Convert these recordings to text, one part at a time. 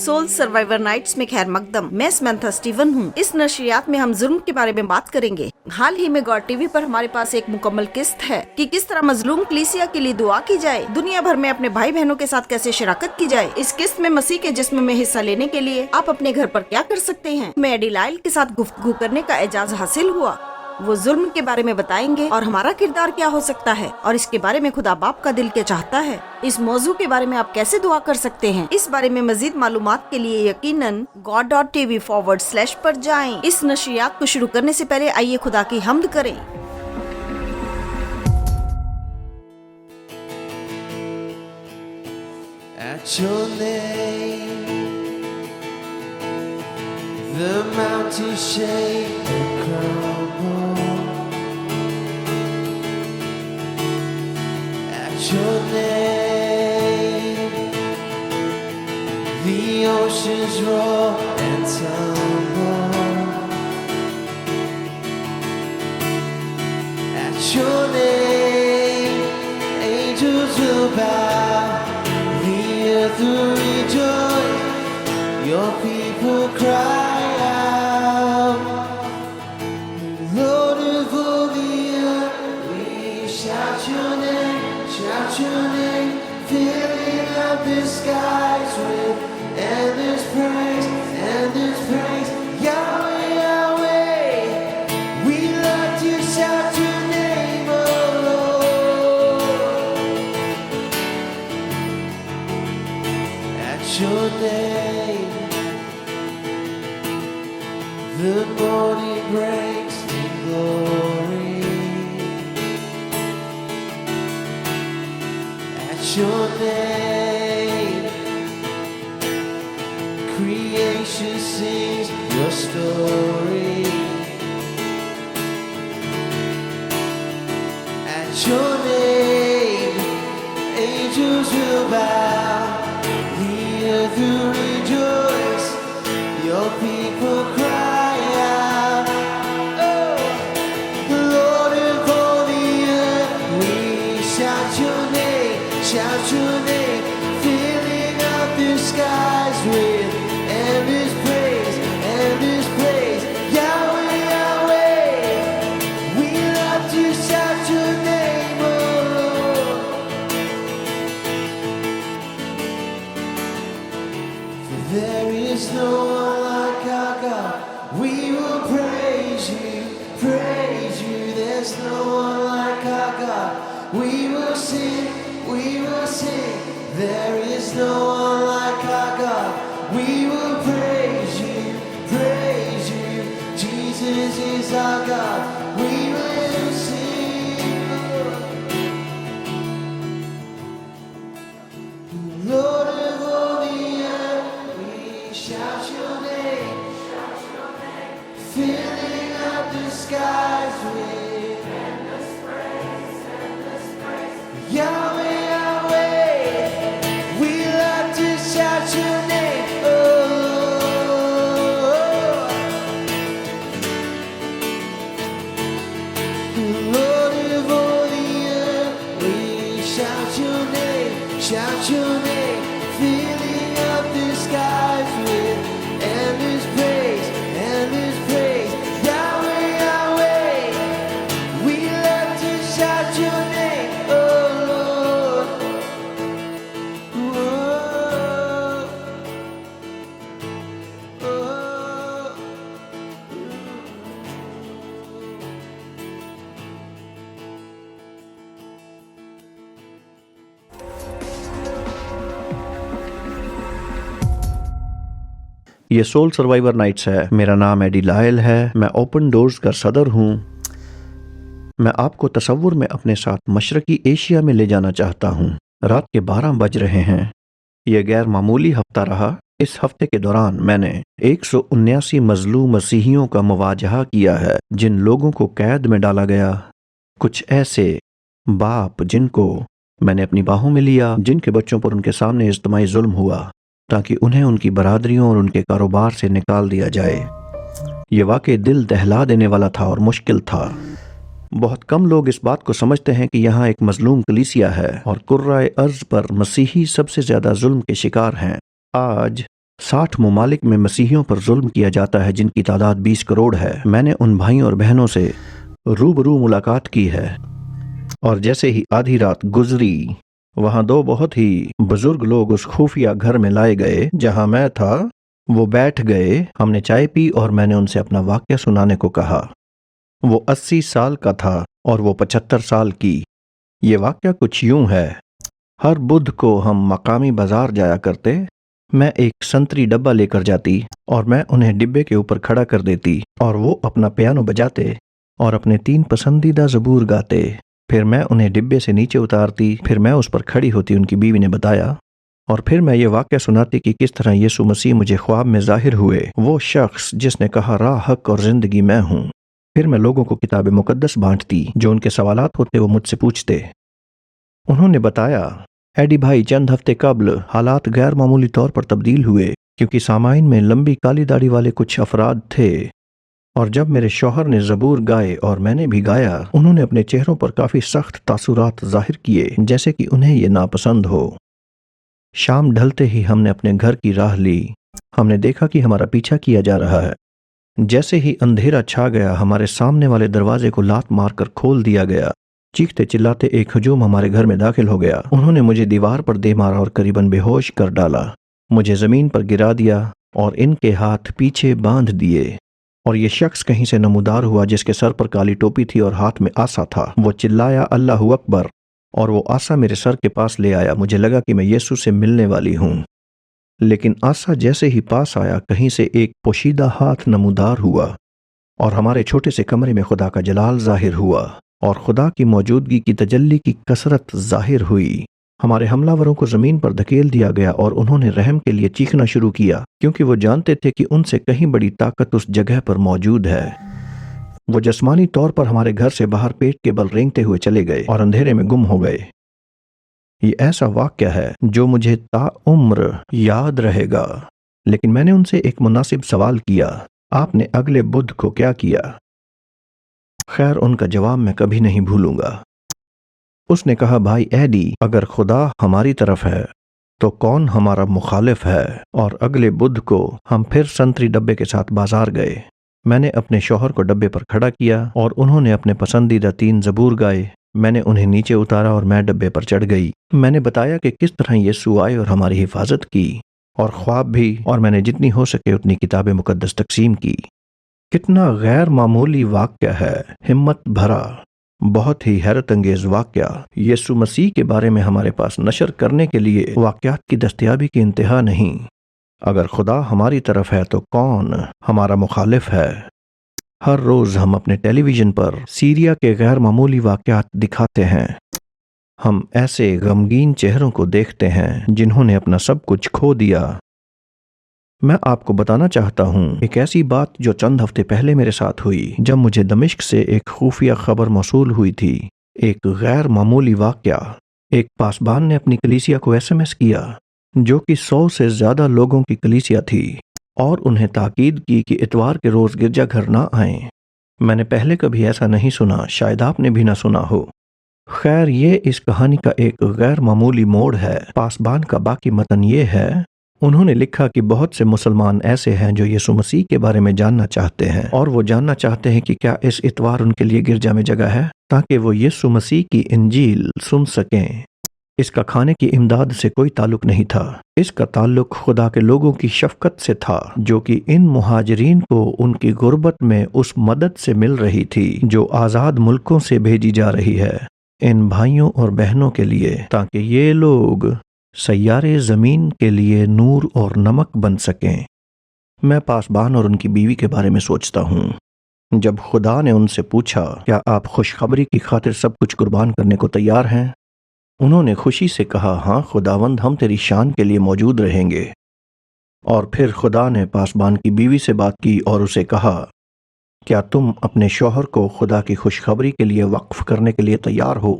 Civil survivor nights میں خیر مقدم، میں سمنتھا اسٹیون ہوں۔ اس نشریات میں ہم ظلم کے بارے میں بات کریں گے۔ حال ہی میں گاڈ ٹی وی پر ہمارے پاس ایک مکمل قسط ہے کہ کس طرح مظلوم کلیسیا کے لیے دعا کی جائے، دنیا بھر میں اپنے بھائی بہنوں کے ساتھ کیسے شراکت کی جائے۔ اس قسط میں مسیح کے جسم میں حصہ لینے کے لیے آپ اپنے گھر پر کیا کر سکتے ہیں۔ میں ایڈی لائل کے ساتھ گفتگو کرنے کا اعزاز حاصل ہوا۔ وہ ظلم کے بارے میں بتائیں گے اور ہمارا کردار کیا ہو سکتا ہے اور اس کے بارے میں خدا باپ کا دل کیا چاہتا ہے۔ اس موضوع کے بارے میں آپ کیسے دعا کر سکتے ہیں، اس بارے میں مزید معلومات کے لیے یقیناً god.tv// پر جائیں۔ اس نشریات کو شروع کرنے سے پہلے آئیے خدا کی حمد کریں۔ At your name, the mountains shake and crumble. At your name, the oceans roar and tumble. At your name, angels will bow, the earth will rejoice, your people cry out. Lord of all the earth, we shout your name, filling up the skies with endless praise, Yahweh, Yahweh. We love to shout your name, oh Lord. At your name, the morning breaks in glory. At your name, creation sings your story. At your name, angels will bow, the earth will rejoice, your people cry out. Oh, Lord of all the earth, we shout your name, filling up the skies with endless praise, Yahweh, Yahweh. We love to shout your name, oh Lord. For there is no one like our God. We will praise you. There's no one like our God. We will sing. There is no one like our God. We will praise you. Jesus is our God. We will sing. Lord of all the earth, we shout your name, filling up the skies with endless praise, Yahweh, Yahweh. We love to shout your name, oh Lord of all the earth. We shout your name, filling up the skies with endless praise, Yahweh, Yahweh. We love to shout your name, oh Lord. یہ civil survivor nights ہے۔ میرا نام ایڈی loyal ہے۔ میں open doors کا صدر ہوں۔ میں آپ کو تصور میں اپنے ساتھ مشرقی ایشیا میں لے جانا چاہتا ہوں۔ رات کے 12 بج رہے ہیں۔ یہ غیر معمولی ہفتہ رہا۔ اس ہفتے کے دوران میں نے 179 مظلوم مسیحیوں کا مواجہہ کیا ہے جن لوگوں کو قید میں ڈالا گیا۔ کچھ ایسے باپ جن کو میں نے اپنی باہوں میں لیا، جن کے بچوں پر ان کے سامنے اجتماعی ظلم ہوا تاکہ انہیں ان کی برادریوں اور ان کے کاروبار سے نکال دیا جائے۔ یہ واقعہ دل دہلا دینے والا تھا اور مشکل تھا۔ بہت کم لوگ اس بات کو سمجھتے ہیں کہ یہاں ایک مظلوم کلیسیا ہے اور کرۂ ارض پر مسیحی سب سے زیادہ ظلم کے شکار ہیں۔ آج 60 ممالک میں مسیحیوں پر ظلم کیا جاتا ہے جن کی تعداد 20 کروڑ ہے۔ میں نے ان بھائیوں اور بہنوں سے روبرو ملاقات کی ہے، اور جیسے ہی آدھی رات گزری وہاں 2 بہت ہی بزرگ لوگ اس خفیہ گھر میں لائے گئے جہاں میں تھا۔ وہ بیٹھ گئے، ہم نے چائے پی اور میں نے ان سے اپنا واقعہ سنانے کو کہا۔ وہ 80 سال کا تھا اور وہ 75 سال کی۔ یہ واقعہ کچھ یوں ہے۔ ہر بدھ کو ہم مقامی بازار جایا کرتے۔ میں ایک سنتری ڈبہ لے کر جاتی اور میں انہیں ڈبے کے اوپر کھڑا کر دیتی اور وہ اپنا پیانو بجاتے اور اپنے 3 پسندیدہ زبور گاتے۔ پھر میں انہیں ڈبے سے نیچے اتارتی، پھر میں اس پر کھڑی ہوتی، ان کی بیوی نے بتایا، اور پھر میں یہ واقعہ سناتی کہ کس طرح یسوع مسیح مجھے خواب میں ظاہر ہوئے، وہ شخص جس نے کہا راہ، حق اور زندگی میں ہوں۔ پھر میں لوگوں کو کتاب مقدس بانٹتی، جو ان کے سوالات ہوتے وہ مجھ سے پوچھتے۔ انہوں نے بتایا، ایڈی بھائی، چند ہفتے قبل حالات غیر معمولی طور پر تبدیل ہوئے کیونکہ سامعین میں لمبی کالی داڑھی والے کچھ افراد تھے، اور جب میرے شوہر نے زبور گائے اور میں نے بھی گایا، انہوں نے اپنے چہروں پر کافی سخت تاثرات ظاہر کیے، جیسے کہ انہیں یہ ناپسند ہو۔ شام ڈھلتے ہی ہم نے اپنے گھر کی راہ لی۔ ہم نے دیکھا کہ ہمارا پیچھا کیا جا رہا ہے۔ جیسے ہی اندھیرا چھا گیا، ہمارے سامنے والے دروازے کو لات مار کر کھول دیا گیا۔ چیختے چلاتے ایک ہجوم ہمارے گھر میں داخل ہو گیا۔ انہوں نے مجھے دیوار پر دے مارا اور قریباً بے ہوش کر ڈالا، مجھے زمین پر گرا دیا اور ان کے ہاتھ پیچھے باندھ دیے، اور یہ شخص کہیں سے نمودار ہوا جس کے سر پر کالی ٹوپی تھی اور ہاتھ میں آسا تھا۔ وہ چلایا، اللہ اکبر، اور وہ آسا میرے سر کے پاس لے آیا۔ مجھے لگا کہ میں یسوع سے ملنے والی ہوں، لیکن آسا جیسے ہی پاس آیا، کہیں سے ایک پوشیدہ ہاتھ نمودار ہوا، اور ہمارے چھوٹے سے کمرے میں خدا کا جلال ظاہر ہوا، اور خدا کی موجودگی کی تجلی کی کثرت ظاہر ہوئی۔ ہمارے حملہ وروں کو زمین پر دھکیل دیا گیا اور انہوں نے رحم کے لیے چیخنا شروع کیا، کیونکہ وہ جانتے تھے کہ ان سے کہیں بڑی طاقت اس جگہ پر موجود ہے۔ وہ جسمانی طور پر ہمارے گھر سے باہر پیٹ کے بل رینگتے ہوئے چلے گئے اور اندھیرے میں گم ہو گئے۔ یہ ایسا واقعہ ہے جو مجھے تا عمر یاد رہے گا۔ لیکن میں نے ان سے ایک مناسب سوال کیا، آپ نے اگلے بدھ کو کیا کیا؟ خیر، ان کا جواب میں کبھی نہیں بھولوں گا۔ اس نے کہا، بھائی ایڈی، اگر خدا ہماری طرف ہے تو کون ہمارا مخالف ہے؟ اور اگلے بدھ کو ہم پھر سنتری ڈبے کے ساتھ بازار گئے۔ میں نے اپنے شوہر کو ڈبے پر کھڑا کیا اور انہوں نے اپنے پسندیدہ 3 زبور گائے۔ میں نے انہیں نیچے اتارا اور میں ڈبے پر چڑھ گئی۔ میں نے بتایا کہ کس طرح یسوع آئے اور ہماری حفاظت کی، اور خواب بھی، اور میں نے جتنی ہو سکے اتنی کتاب مقدس تقسیم کی۔ کتنا غیر معمولی واقعہ ہے، ہمت بھرا، بہت ہی حیرت انگیز واقعہ۔ یسوع مسیح کے بارے میں ہمارے پاس نشر کرنے کے لیے واقعات کی دستیابی کی انتہا نہیں۔ اگر خدا ہماری طرف ہے تو کون ہمارا مخالف ہے؟ ہر روز ہم اپنے ٹیلی ویژن پر سیریا کے غیر معمولی واقعات دکھاتے ہیں۔ ہم ایسے غمگین چہروں کو دیکھتے ہیں جنہوں نے اپنا سب کچھ کھو دیا۔ میں آپ کو بتانا چاہتا ہوں ایک ایسی بات جو چند ہفتے پہلے میرے ساتھ ہوئی، جب مجھے دمشق سے ایک خفیہ خبر موصول ہوئی تھی۔ ایک غیر معمولی واقعہ۔ ایک پاسبان نے اپنی کلیسیا کو SMS کیا، جو کہ 100 سے زیادہ لوگوں کی کلیسیا تھی، اور انہیں تاکید کی کہ اتوار کے روز گرجا گھر نہ آئیں۔ میں نے پہلے کبھی ایسا نہیں سنا، شاید آپ نے بھی نہ سنا ہو۔ خیر، یہ اس کہانی کا ایک غیر معمولی موڑ ہے۔ پاسبان کا باقی متن یہ ہے، انہوں نے لکھا کہ بہت سے مسلمان ایسے ہیں جو یسوع مسیح کے بارے میں جاننا چاہتے ہیں، اور وہ جاننا چاہتے ہیں کہ کیا اس اتوار ان کے لیے گرجا میں جگہ ہے تاکہ وہ یسوع مسیح کی انجیل سن سکیں۔ اس کا کھانے کی امداد سے کوئی تعلق نہیں تھا، اس کا تعلق خدا کے لوگوں کی شفقت سے تھا، جو کہ ان مہاجرین کو ان کی غربت میں اس مدد سے مل رہی تھی جو آزاد ملکوں سے بھیجی جا رہی ہے ان بھائیوں اور بہنوں کے لیے، تاکہ یہ لوگ سیارے زمین کے لیے نور اور نمک بن سکیں۔ میں پاسبان اور ان کی بیوی کے بارے میں سوچتا ہوں۔ جب خدا نے ان سے پوچھا، کیا آپ خوشخبری کی خاطر سب کچھ قربان کرنے کو تیار ہیں؟ انہوں نے خوشی سے کہا، ہاں خداوند، ہم تیری شان کے لیے موجود رہیں گے۔ اور پھر خدا نے پاسبان کی بیوی سے بات کی اور اسے کہا، کیا تم اپنے شوہر کو خدا کی خوشخبری کے لیے وقف کرنے کے لیے تیار ہو؟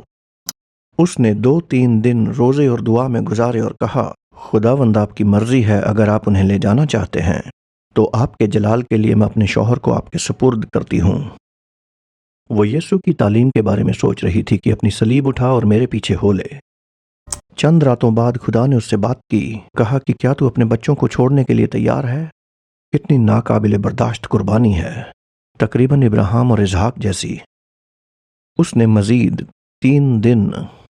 اس نے 2-3 دن روزے اور دعا میں گزارے اور کہا، خداوند، آپ کی مرضی ہے، اگر آپ انہیں لے جانا چاہتے ہیں تو آپ کے جلال کے لیے میں اپنے شوہر کو آپ کے سپرد کرتی ہوں۔ وہ یسوع کی تعلیم کے بارے میں سوچ رہی تھی کہ اپنی صلیب اٹھا اور میرے پیچھے ہو لے۔ چند راتوں بعد خدا نے اس سے بات کی، کہا کہ کیا تو اپنے بچوں کو چھوڑنے کے لیے تیار ہے؟ کتنی ناقابل برداشت قربانی ہے، تقریباً ابراہیم اور اسحاق جیسی۔ اس نے مزید 3 دن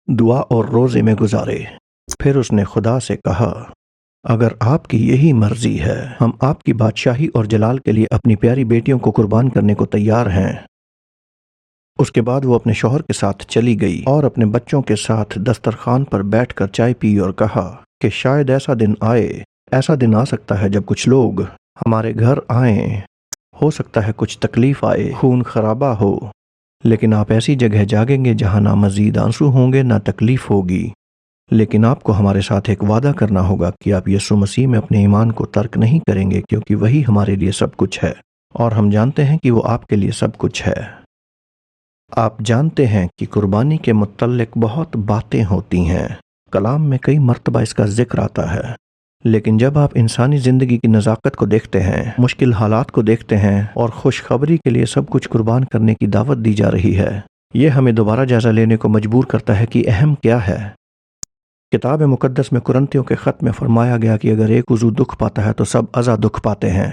دعا اور روزے میں گزارے، پھر اس نے خدا سے کہا، اگر آپ کی یہی مرضی ہے، ہم آپ کی بادشاہی اور جلال کے لیے اپنی پیاری بیٹیوں کو قربان کرنے کو تیار ہیں۔ اس کے بعد وہ اپنے شوہر کے ساتھ چلی گئی اور اپنے بچوں کے ساتھ دسترخوان پر بیٹھ کر چائے پی اور کہا کہ شاید ایسا دن آ سکتا ہے جب کچھ لوگ ہمارے گھر آئیں، ہو سکتا ہے کچھ تکلیف آئے، خون خرابہ ہو، لیکن آپ ایسی جگہ جاگیں گے جہاں نہ مزید آنسو ہوں گے نہ تکلیف ہوگی، لیکن آپ کو ہمارے ساتھ ایک وعدہ کرنا ہوگا کہ آپ یسوع مسیح میں اپنے ایمان کو ترک نہیں کریں گے، کیونکہ وہی ہمارے لیے سب کچھ ہے اور ہم جانتے ہیں کہ وہ آپ کے لیے سب کچھ ہے۔ آپ جانتے ہیں کہ قربانی کے متعلق بہت باتیں ہوتی ہیں، کلام میں کئی مرتبہ اس کا ذکر آتا ہے، لیکن جب آپ انسانی زندگی کی نزاکت کو دیکھتے ہیں، مشکل حالات کو دیکھتے ہیں اور خوشخبری کے لیے سب کچھ قربان کرنے کی دعوت دی جا رہی ہے، یہ ہمیں دوبارہ جائزہ لینے کو مجبور کرتا ہے کہ اہم کیا ہے۔ کتاب مقدس میں کرنتیوں کے خط میں فرمایا گیا کہ اگر ایک عضو دکھ پاتا ہے تو سب اعضا دکھ پاتے ہیں،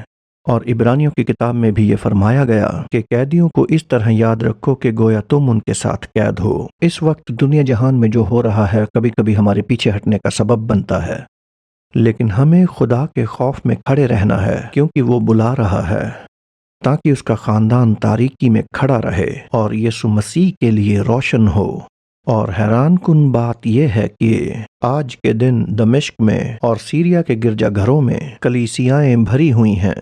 اور عبرانیوں کی کتاب میں بھی یہ فرمایا گیا کہ قیدیوں کو اس طرح یاد رکھو کہ گویا تم ان کے ساتھ قید ہو۔ اس وقت دنیا جہان میں جو ہو رہا ہے کبھی کبھی ہمارے پیچھے ہٹنے کا سبب بنتا ہے، لیکن ہمیں خدا کے خوف میں کھڑے رہنا ہے، کیونکہ وہ بلا رہا ہے تاکہ اس کا خاندان تاریکی میں کھڑا رہے اور یسوع مسیح کے لیے روشن ہو۔ اور حیران کن بات یہ ہے کہ آج کے دن دمشق میں اور سیریا کے گرجا گھروں میں کلیسیائیں بھری ہوئی ہیں۔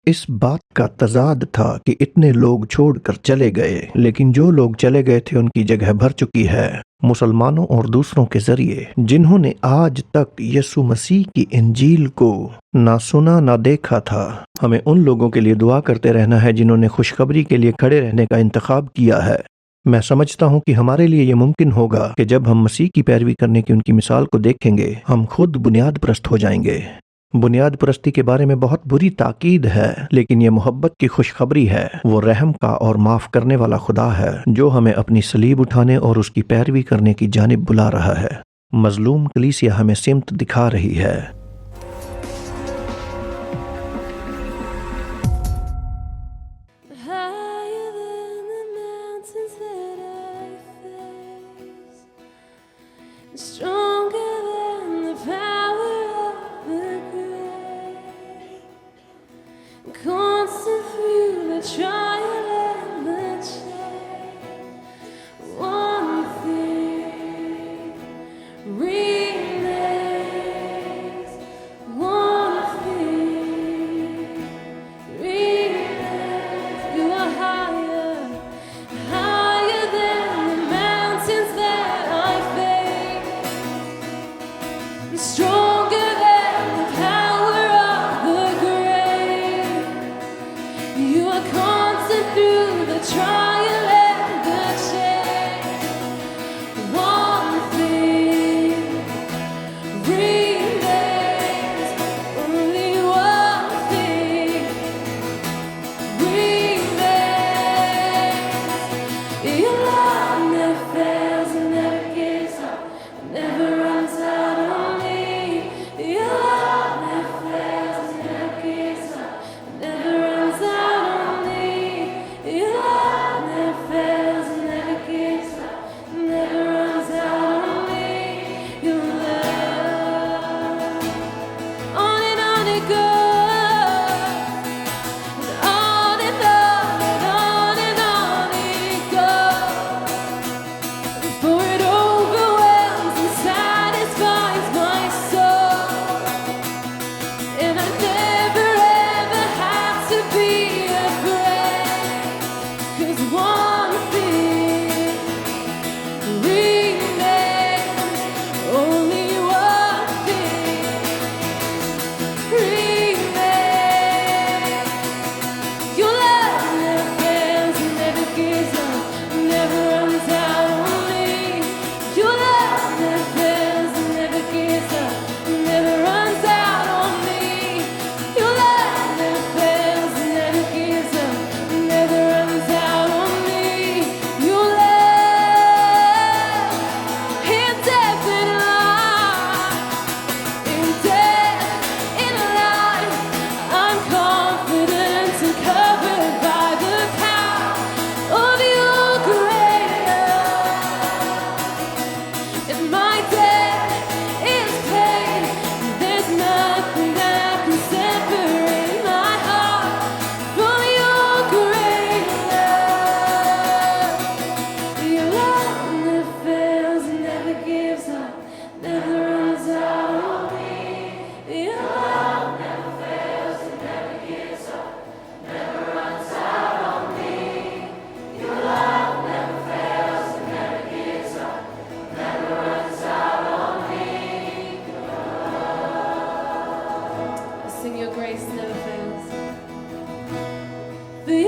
اس بات کا تضاد تھا کہ اتنے لوگ چھوڑ کر چلے گئے، لیکن جو لوگ چلے گئے تھے ان کی جگہ بھر چکی ہے مسلمانوں اور دوسروں کے ذریعے، جنہوں نے آج تک یسوع مسیح کی انجیل کو نہ سنا نہ دیکھا تھا۔ ہمیں ان لوگوں کے لیے دعا کرتے رہنا ہے جنہوں نے خوشخبری کے لیے کھڑے رہنے کا انتخاب کیا ہے۔ میں سمجھتا ہوں کہ ہمارے لیے یہ ممکن ہوگا کہ جب ہم مسیح کی پیروی کرنے کی ان کی مثال کو دیکھیں گے، ہم خود بنیاد پرست ہو جائیں گے۔ بنیاد پرستی کے بارے میں بہت بری تاکید ہے، لیکن یہ محبت کی خوشخبری ہے۔ وہ رحم کا اور معاف کرنے والا خدا ہے جو ہمیں اپنی صلیب اٹھانے اور اس کی پیروی کرنے کی جانب بلا رہا ہے۔ مظلوم کلیسیا ہمیں سمت دکھا رہی ہے۔ Stronger than the power of the grave, constant through the trial and the change. One thing remains, one thing remains. You are higher, higher than the mountains that I face.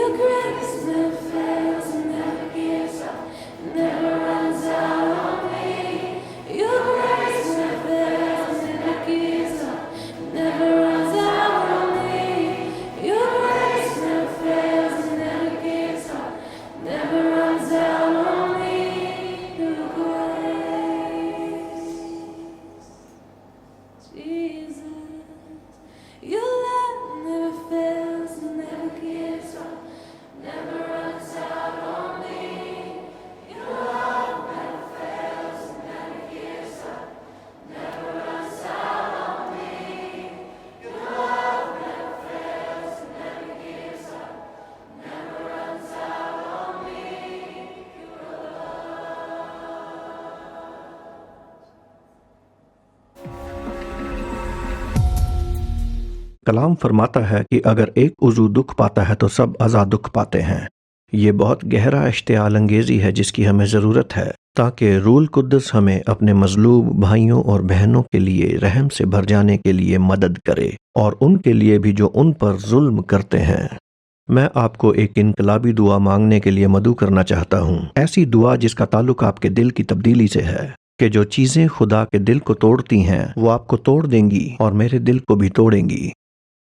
Your grace never fails and never gives up, never runs out on me. Your grace never fails and never gives up, never runs out on me. Your grace never fails and never gives up, never runs out on me. Your grace, Jesus. Your love never fails and never gives up, never runs out on me. Your love never fails and never gives up, never runs out on me. Your love never fails and never gives up, never runs out on me. کلام فرماتا ہے کہ اگر ایک عضو دکھ پاتا ہے تو سب اعضاء دکھ پاتے ہیں۔ یہ بہت گہرا اشتعال انگیزی ہے جس کی ہمیں ضرورت ہے تاکہ روح القدس ہمیں اپنے مظلوم بھائیوں اور بہنوں کے لیے رحم سے بھر جانے کے لیے مدد کرے، اور ان کے لیے بھی جو ان پر ظلم کرتے ہیں۔ میں آپ کو ایک انقلابی دعا مانگنے کے لیے مدعو کرنا چاہتا ہوں، ایسی دعا جس کا تعلق آپ کے دل کی تبدیلی سے ہے، کہ جو چیزیں خدا کے دل کو توڑتی ہیں وہ آپ کو توڑ دیں گی اور میرے دل کو بھی توڑیں گی۔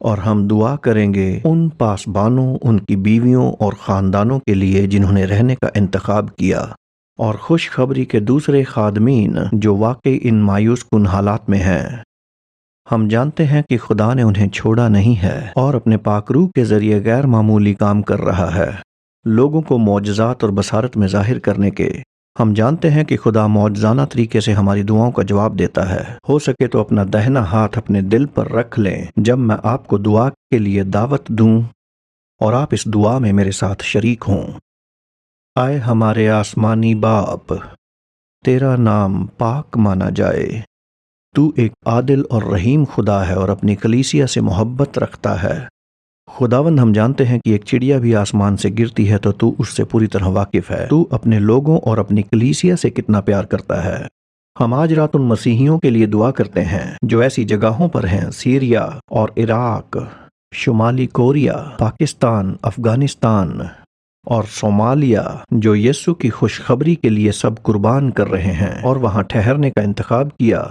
اور ہم دعا کریں گے ان پاسبانوں، ان کی بیویوں اور خاندانوں کے لیے جنہوں نے رہنے کا انتخاب کیا، اور خوشخبری کے دوسرے خادمین جو واقعی ان مایوس کن حالات میں ہیں۔ ہم جانتے ہیں کہ خدا نے انہیں چھوڑا نہیں ہے اور اپنے پاک روح کے ذریعے غیر معمولی کام کر رہا ہے، لوگوں کو معجزات اور بصارت میں ظاہر کرنے کے۔ ہم جانتے ہیں کہ خدا معجزانہ طریقے سے ہماری دعاؤں کا جواب دیتا ہے۔ ہو سکے تو اپنا دہنا ہاتھ اپنے دل پر رکھ لیں جب میں آپ کو دعا کے لیے دعوت دوں اور آپ اس دعا میں میرے ساتھ شریک ہوں۔ آئے ہمارے آسمانی باپ، تیرا نام پاک مانا جائے۔ تو ایک عادل اور رحیم خدا ہے اور اپنی کلیسیا سے محبت رکھتا ہے۔ خداوند، ہم جانتے ہیں کہ ایک چڑیا بھی آسمان سے گرتی ہے تو اس سے پوری طرح واقف ہے۔ تو اپنے لوگوں اور اپنی کلیسیا سے کتنا پیار کرتا ہے۔ ہم آج رات ان مسیحیوں کے لیے دعا کرتے ہیں جو ایسی جگہوں پر ہیں، سیریا اور عراق، شمالی کوریا، پاکستان، افغانستان اور صومالیہ، جو یسوع کی خوشخبری کے لیے سب قربان کر رہے ہیں اور وہاں ٹھہرنے کا انتخاب کیا۔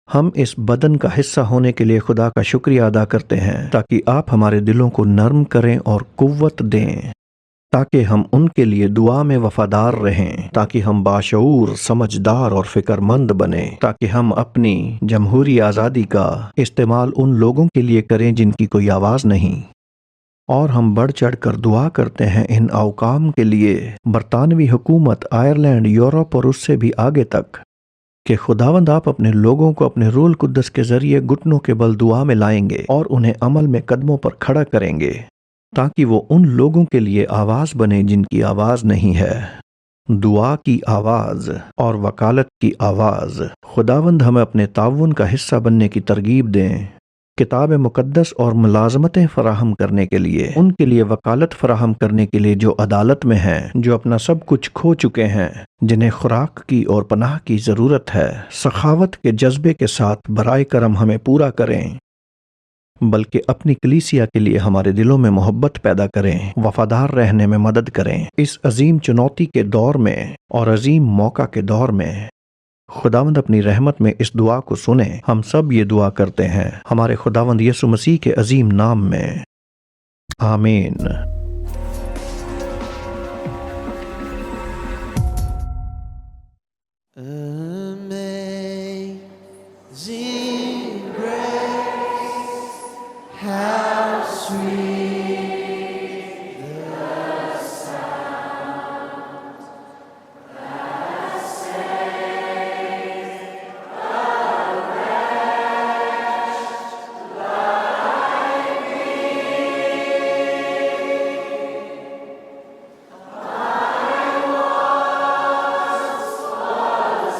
ہم اس بدن کا حصہ ہونے کے لیے خدا کا شکریہ ادا کرتے ہیں تاکہ آپ ہمارے دلوں کو نرم کریں اور قوت دیں، تاکہ ہم ان کے لیے دعا میں وفادار رہیں، تاکہ ہم باشعور، سمجھدار اور فکر مند بنیں، تاکہ ہم اپنی جمہوری آزادی کا استعمال ان لوگوں کے لیے کریں جن کی کوئی آواز نہیں۔ اور ہم بڑھ چڑھ کر دعا کرتے ہیں ان اوقام کے لیے، برطانوی حکومت، آئرلینڈ، یورپ اور اس سے بھی آگے تک، کہ خداوند آپ اپنے لوگوں کو اپنے روح القدس کے ذریعے گھٹنوں کے بل دعا میں لائیں گے اور انہیں عمل میں قدموں پر کھڑا کریں گے، تاکہ وہ ان لوگوں کے لیے آواز بنے جن کی آواز نہیں ہے، دعا کی آواز اور وکالت کی آواز۔ خداوند ہمیں اپنے تعاون کا حصہ بننے کی ترغیب دیں، کتاب مقدس اور ملازمتیں فراہم کرنے کے لیے، ان کے لیے وکالت فراہم کرنے کے لیے جو عدالت میں ہیں، جو اپنا سب کچھ کھو چکے ہیں، جنہیں خوراک کی اور پناہ کی ضرورت ہے۔ سخاوت کے جذبے کے ساتھ برائے کرم ہمیں پورا کریں، بلکہ اپنی کلیسیا کے لیے ہمارے دلوں میں محبت پیدا کریں، وفادار رہنے میں مدد کریں اس عظیم چنوتی کے دور میں اور عظیم موقع کے دور میں۔ خداوند اپنی رحمت میں اس دعا کو سنیں۔ ہم سب یہ دعا کرتے ہیں ہمارے خداوند یسوع مسیح کے عظیم نام میں، آمین۔ Amazing grace, how sweet the sound that saved a wretch like me. I once was